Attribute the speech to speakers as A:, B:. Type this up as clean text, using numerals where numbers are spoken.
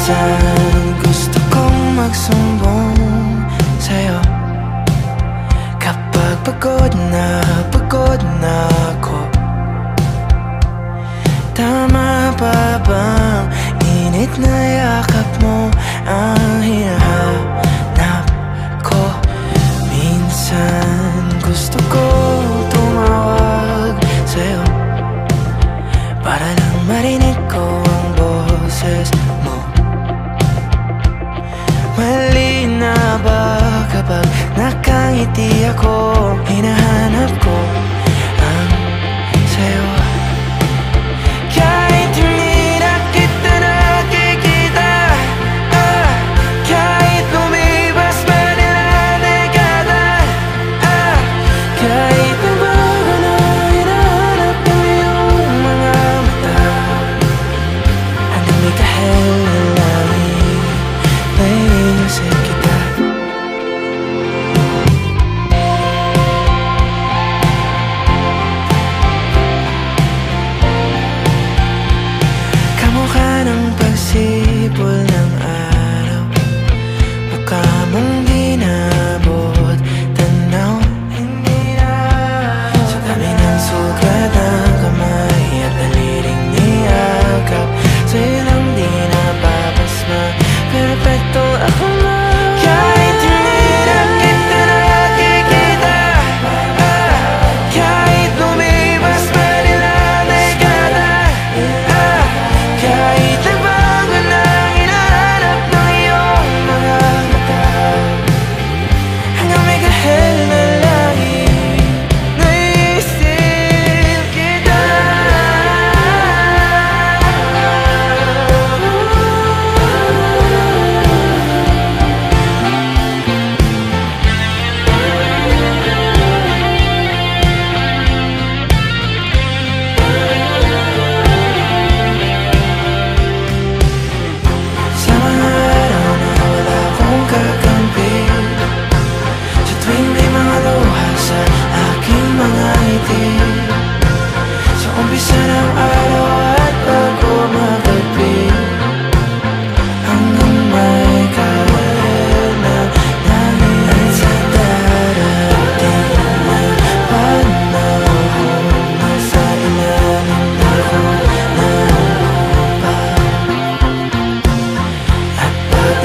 A: Minsan gusto kong magsumbong sa'yo kapag pagod na ako. Tama pa bang init na yakap mo ang hinahanap ko? Minsan gusto ko tumawag sa'yo para lang marinig ko ang boses mo. Mali na ba kapag nakangiti ako? Hinahanap ko ang sa'yo. Kahit hindi na kita nakikita, kahit lumipas man ilang dekada, kahit nagbago na hinahanap ng iyong mga mata, hanggang may kahel na langit, naiisip kita. Kamukha ng pagsipol ng araw, mukha mong di nabot tanaw. Sa dami ng sugat ng kamay at daliling niyakap, sa'yo lang di napapasma, perpekto ako na. Kahit hindi na kita nakikita, kahit lumipas man ilang dekada, kahit nagbago na hinahanap ng iyong mga mata, hanggang may kahel na langit, naiisip kita. Sa mga araw na wala akong kakampi, sa tuwing may mga luha sa aking mga ngiti, sa umpisa ng araw at bago magagpit, hanggang may kahel na langit, sa darating na panahon, nasa ilalim ako ng lupa. At pag